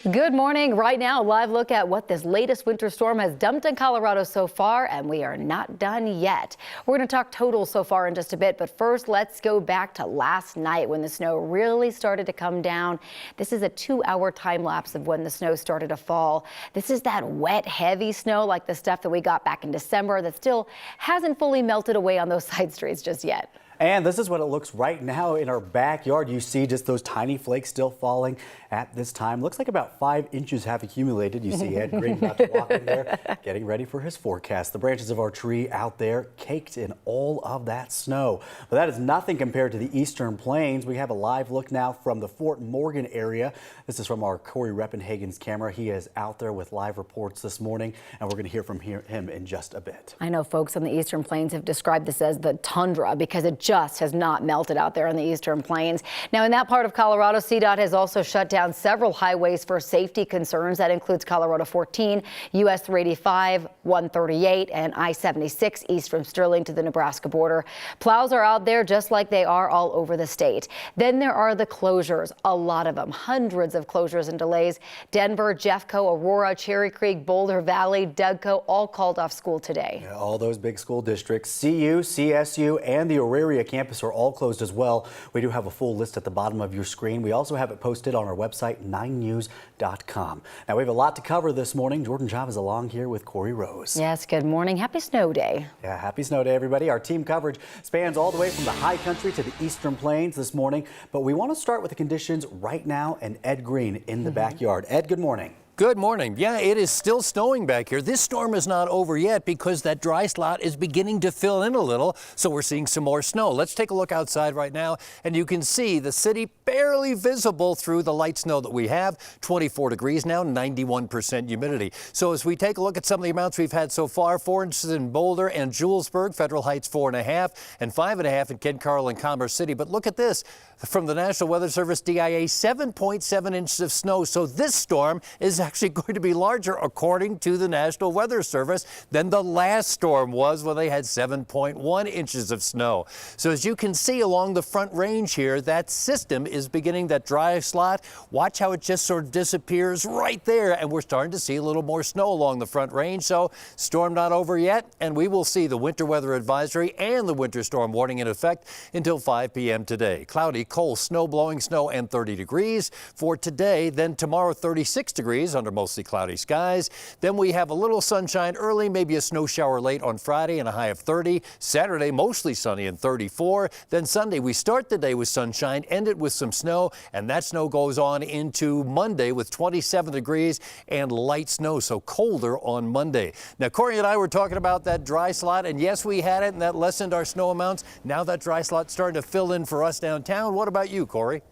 Good morning. Right now, a live look at what this latest winter storm has dumped in Colorado so far, and we are not done yet. We're going to talk totals so far in just a bit, but first, let's go back to last night when the snow really started to come down. This is a 2-hour time lapse of when the snow started to fall. This is that wet, heavy snow like the stuff that we got back in December that still hasn't fully melted away on those side streets just yet. And this is what it looks right now in our backyard. You see just those tiny flakes still falling at this time. Looks like about 5 inches have accumulated. You see Ed Green about to walk in there, getting ready for his forecast. The branches of our tree out there caked in all of that snow. But that is nothing compared to the eastern plains. We have a live look now from the Fort Morgan area. This is from our Corey Reppenhagen's camera. He is out there with live reports this morning, and we're going to hear from him in just a bit. I know folks on the eastern plains have described this as the tundra because it just has not melted out there in the eastern plains. Now, in that part of Colorado, CDOT has also shut down several highways for safety concerns. That includes Colorado 14, US 385, 138, and I-76 east from Sterling to the Nebraska border. Plows are out there just like they are all over the state. Then there are the closures, a lot of them, hundreds of closures and delays. Denver, Jeffco, Aurora, Cherry Creek, Boulder Valley, Dougco, all called off school today. Yeah, all those big school districts, CU, CSU, and the Auraria campus are all closed as well. We do have a full list at the bottom of your screen. We also have it posted on our website, 9news.com. Now, we have a lot to cover this morning. Jordan Chavez along here with Corey Rose. Yes, good morning. Happy snow day. Yeah, happy snow day, everybody. Our team coverage spans all the way from the high country to the eastern plains this morning. But we want to start with the conditions right now and Ed Green in the backyard. Ed, good morning. Good morning. Yeah, it is still snowing back here. This storm is not over yet because that dry slot is beginning to fill in a little, so we're seeing some more snow. Let's take a look outside right now, and you can see the city barely visible through the light snow that we have. 24 degrees now, 91% humidity. So as we take a look at some of the amounts we've had so far, 4 inches in Boulder and Julesburg, Federal Heights 4.5, and 5.5 in Kent, Carl, and Commerce City. But look at this. From the National Weather Service, DIA, 7.7 inches of snow. So this storm is actually going to be larger, according to the National Weather Service, than the last storm was when they had 7.1 inches of snow. So as you can see along the Front Range here, that system is beginning that dry slot. Watch how it just sort of disappears right there, and we're starting to see a little more snow along the Front Range. So storm not over yet, and we will see the winter weather advisory and the winter storm warning in effect until 5 p.m. today. Cloudy, cold, snow, blowing snow, and 30 degrees for today. Then tomorrow, 36 degrees under mostly cloudy skies. Then we have a little sunshine early, maybe a snow shower late on Friday and a high of 30. Saturday, mostly sunny and 34. Then Sunday, we start the day with sunshine, end it with some snow, and that snow goes on into Monday with 27 degrees and light snow, so colder on Monday. Now, Corey and I were talking about that dry slot, and yes, we had it, and that lessened our snow amounts. Now that dry slot's starting to fill in for us downtown. What about you, Corey?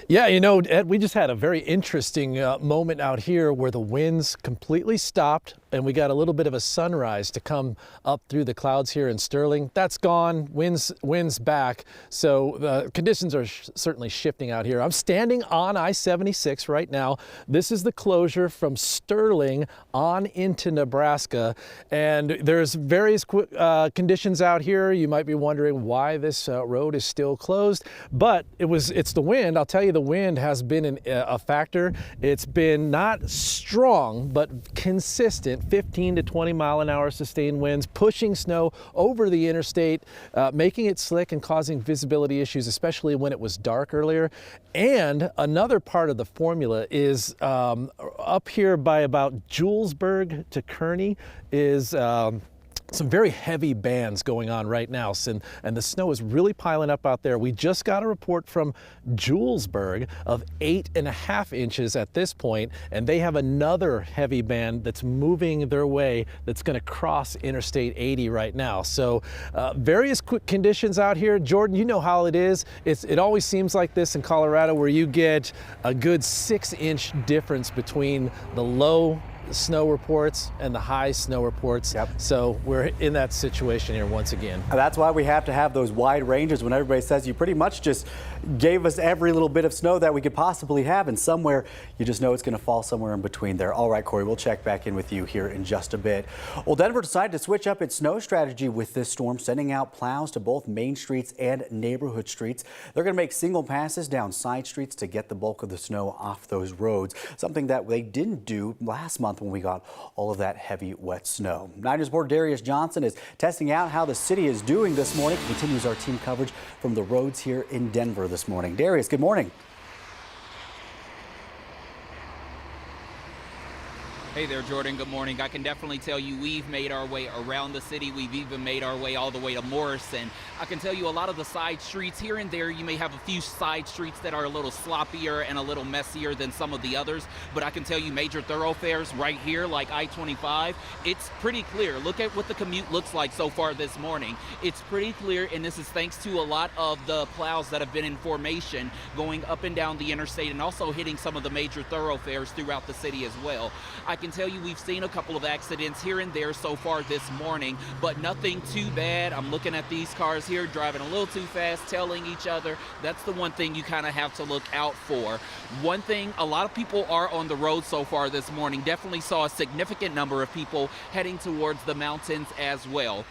Yeah, you know, Ed, we just had a very interesting moment out here where the winds completely stopped and we got a little bit of a sunrise to come up through the clouds here in Sterling. That's gone, winds back, so the conditions are certainly shifting out here. I'm standing on I-76 right now. This is the closure from Sterling on into Nebraska, and there's various conditions out here. You might be wondering why this road is still closed, but it's the wind. I'll tell you, the wind has been a factor. It's been not strong, but consistent, 15 to 20 mile an hour sustained winds, pushing snow over the interstate, making it slick and causing visibility issues, especially when it was dark earlier. And another part of the formula is up here by about Julesburg to Kearney is some very heavy bands going on right now, and the snow is really piling up out there. We just got a report from Julesburg of 8.5 inches at this point, and they have another heavy band that's moving their way that's going to cross Interstate 80 right now. So various quick conditions out here. Jordan, you know how it is. It always seems like this in Colorado, where you get a good 6-inch difference between the low snow reports and the high snow reports. Yep. So we're in that situation here once again. That's why we have to have those wide ranges when everybody says you pretty much just gave us every little bit of snow that we could possibly have, and somewhere you just know it's going to fall somewhere in between there. All right, Corey, we'll check back in with you here in just a bit. Well, Denver decided to switch up its snow strategy with this storm, sending out plows to both main streets and neighborhood streets. They're going to make single passes down side streets to get the bulk of the snow off those roads, something that they didn't do last month when we got all of that heavy, wet snow. 9 News reporter Darius Johnson is testing out how the city is doing this morning. Continues our team coverage from the roads here in Denver this morning. Darius, good morning. Hey there, Jordan. Good morning. I can definitely tell you we've made our way around the city. We've even made our way all the way to Morrison. I can tell you a lot of the side streets here and there, you may have a few side streets that are a little sloppier and a little messier than some of the others, but I can tell you major thoroughfares right here like I-25, it's pretty clear. Look at what the commute looks like so far this morning. It's pretty clear, and this is thanks to a lot of the plows that have been in formation going up and down the interstate and also hitting some of the major thoroughfares throughout the city as well. I can tell you we've seen a couple of accidents here and there so far this morning, but nothing too bad. I'm looking at these cars here driving a little too fast, tailing each other. That's the one thing you kind of have to look out for. One thing, a lot of people are on the road so far this morning. Definitely saw a significant number of people heading towards the mountains as well.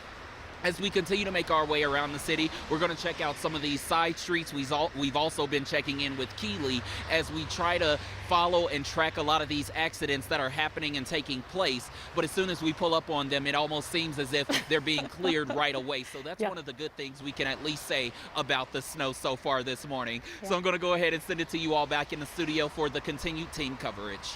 As we continue to make our way around the city, we're going to check out some of these side streets. We've also been checking in with Keeley as we try to follow and track a lot of these accidents that are happening and taking place. But as soon as we pull up on them, it almost seems as if they're being cleared right away. So that's one of the good things we can at least say about the snow so far this morning. So I'm going to go ahead and send it to you all back in the studio for the continued team coverage.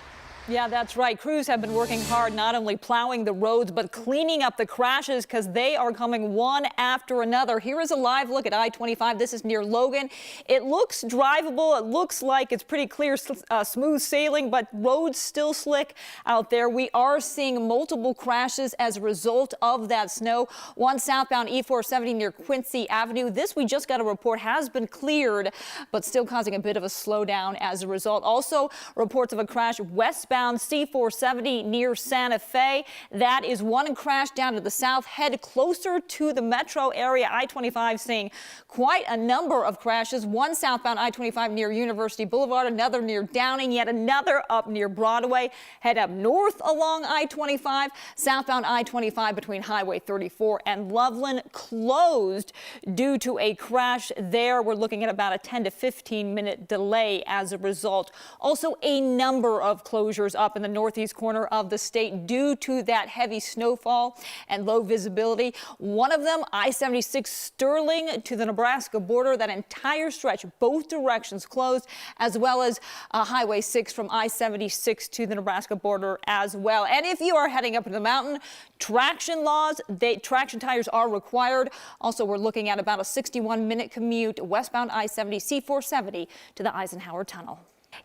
Yeah, that's right. Crews have been working hard, not only plowing the roads, but cleaning up the crashes because they are coming one after another. Here is a live look at I-25. This is near Logan. It looks drivable. It looks like it's pretty clear, smooth sailing, but roads still slick out there. We are seeing multiple crashes as a result of that snow. One southbound E470 near Quincy Avenue. This, we just got a report, has been cleared, but still causing a bit of a slowdown as a result. Also, reports of a crash westbound C470 near Santa Fe. That is one crash down to the south, head closer to the metro area. I-25 seeing quite a number of crashes. One southbound I-25 near University Boulevard, another near Downing, yet another up near Broadway. Head up north along I-25, southbound I-25 between Highway 34 and Loveland closed due to a crash there. We're looking at about a 10 to 15 minute delay as a result. Also, a number of closures up in the northeast corner of the state due to that heavy snowfall and low visibility. One of them, I-76 Sterling to the Nebraska border. That entire stretch, both directions closed, as well as Highway 6 from I-76 to the Nebraska border as well. And if you are heading up into the mountain, traction tires are required. Also, we're looking at about a 61-minute commute westbound I-70 C470 to the Eisenhower Tunnel.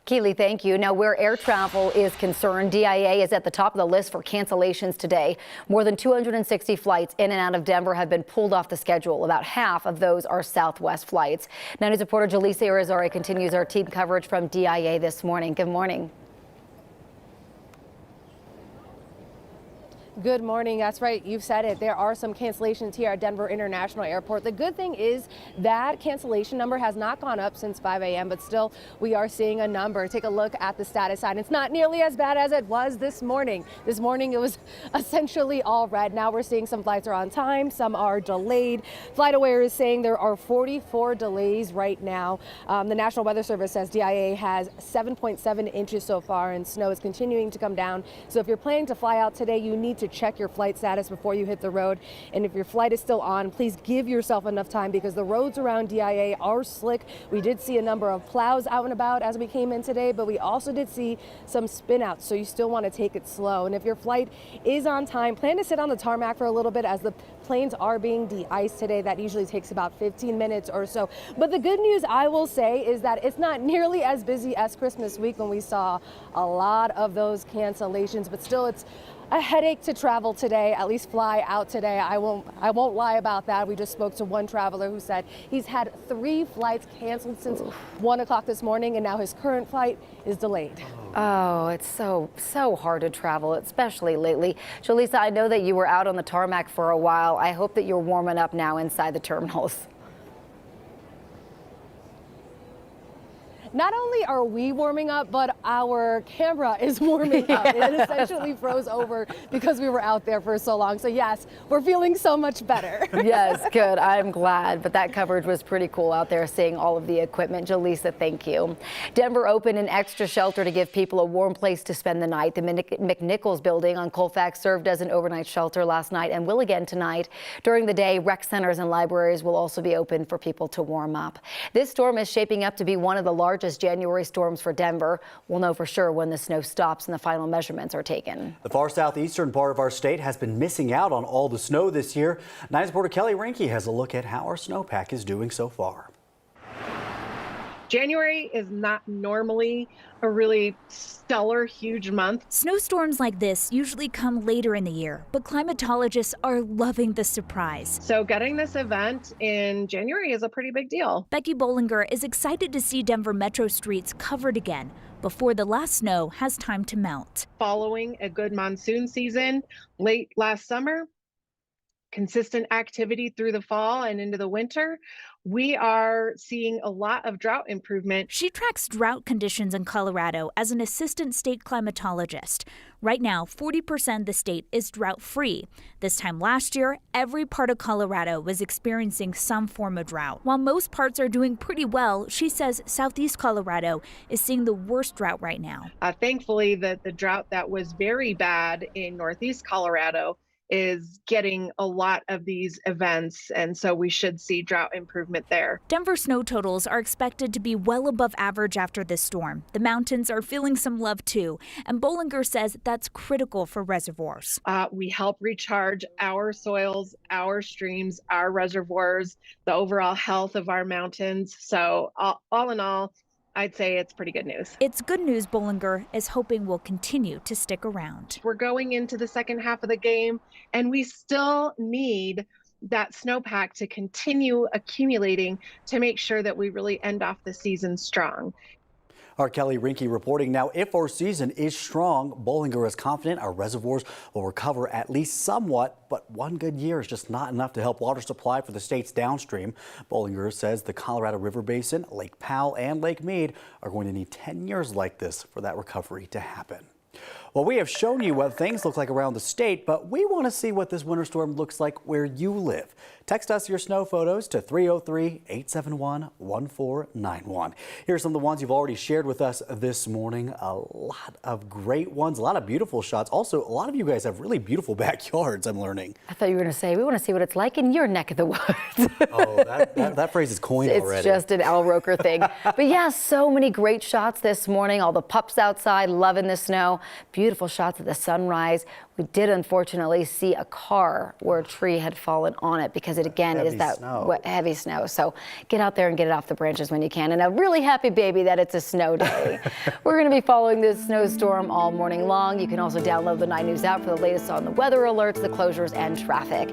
Keeley, thank you. Now, where air travel is concerned, DIA is at the top of the list for cancellations today. More than 260 flights in and out of Denver have been pulled off the schedule. About half of those are Southwest flights. 9 News reporter Jaleesa Irizarry continues our team coverage from DIA this morning. Good morning. Good morning. That's right. You've said it. There are some cancellations here at Denver International Airport. The good thing is that cancellation number has not gone up since 5 a.m., but still we are seeing a number. Take a look at the status sign. It's not nearly as bad as it was this morning. This morning it was essentially all red. Now we're seeing some flights are on time, some are delayed. FlightAware is saying there are 44 delays right now. The National Weather Service says DIA has 7.7 inches so far, and snow is continuing to come down. So if you're planning to fly out today, you need to check your flight status before you hit the road. And if your flight is still on, please give yourself enough time because the roads around DIA are slick. We did see a number of plows out and about as we came in today, but we also did see some spin outs. So you still want to take it slow. And if your flight is on time, plan to sit on the tarmac for a little bit as the planes are being de-iced today. That usually takes about 15 minutes or so. But the good news I will say is that it's not nearly as busy as Christmas week when we saw a lot of those cancellations, but still it's a headache to travel today, at least fly out today. I won't lie about that. We just spoke to one traveler who said he's had 3 flights canceled since 1 o'clock this morning, and now his current flight is delayed. Oh, it's so hard to travel, especially lately. Jaleesa, I know that you were out on the tarmac for a while. I hope that you're warming up now inside the terminals. Not only are we warming up, but our camera is warming up. It essentially froze over because we were out there for so long. So yes, we're feeling so much better. Yes, good. I'm glad. But that coverage was pretty cool out there, seeing all of the equipment. Jaleesa, thank you. Denver opened an extra shelter to give people a warm place to spend the night. The McNichols building on Colfax served as an overnight shelter last night and will again tonight. During the day, rec centers and libraries will also be open for people to warm up. This storm is shaping up to be one of the largest January storms for Denver. We'll know for sure when the snow stops and the final measurements are taken. The far southeastern part of our state has been missing out on all the snow this year. 9's reporter Kelly Rinke has a look at how our snowpack is doing so far. January is not normally a really stellar, huge month. Snowstorms like this usually come later in the year, but climatologists are loving the surprise. So getting this event in January is a pretty big deal. Becky Bollinger is excited to see Denver metro streets covered again before the last snow has time to melt. Following a good monsoon season late last summer, consistent activity through the fall and into the winter, we are seeing a lot of drought improvement. She tracks drought conditions in Colorado as an assistant state climatologist. Right now, 40% of the state is drought-free. This time last year, every part of Colorado was experiencing some form of drought. While most parts are doing pretty well, she says Southeast Colorado is seeing the worst drought right now. Thankfully, the drought that was very bad in Northeast Colorado is getting a lot of these events, and so we should see drought improvement there. Denver snow totals are expected to be well above average after this storm. The mountains are feeling some love too, and Bollinger says that's critical for reservoirs. We help recharge our soils, our streams, our reservoirs, the overall health of our mountains. So all in all, I'd say it's pretty good news. It's good news Bollinger is hoping will continue to stick around. We're going into the second half of the game, and we still need that snowpack to continue accumulating to make sure that we really end off the season strong. Our Kelly Rinke reporting. Now, if our season is strong, Bollinger is confident our reservoirs will recover at least somewhat, but one good year is just not enough to help water supply for the state's downstream. Bollinger says the Colorado River Basin, Lake Powell, and Lake Mead are going to need 10 years like this for that recovery to happen. Well, we have shown you what things look like around the state, but we want to see what this winter storm looks like where you live. Text us your snow photos to 303-871-1491. Here's some of the ones you've already shared with us this morning. A lot of great ones, a lot of beautiful shots. Also, a lot of you guys have really beautiful backyards, I'm learning. I thought you were going to say, we want to see what it's like in your neck of the woods. Oh, that phrase is coined already. It's just an Al Roker thing. But yeah, so many great shots this morning. All the pups outside loving the snow. Beautiful shots of the sunrise. We did unfortunately see a car where a tree had fallen on it because it again Heavy is that snow. Heavy snow. So get out there and get it off the branches when you can. And a really happy baby that it's a snow day. We're going to be following this snowstorm all morning long. You can also download the 9 News app for the latest on the weather alerts, the closures, and traffic.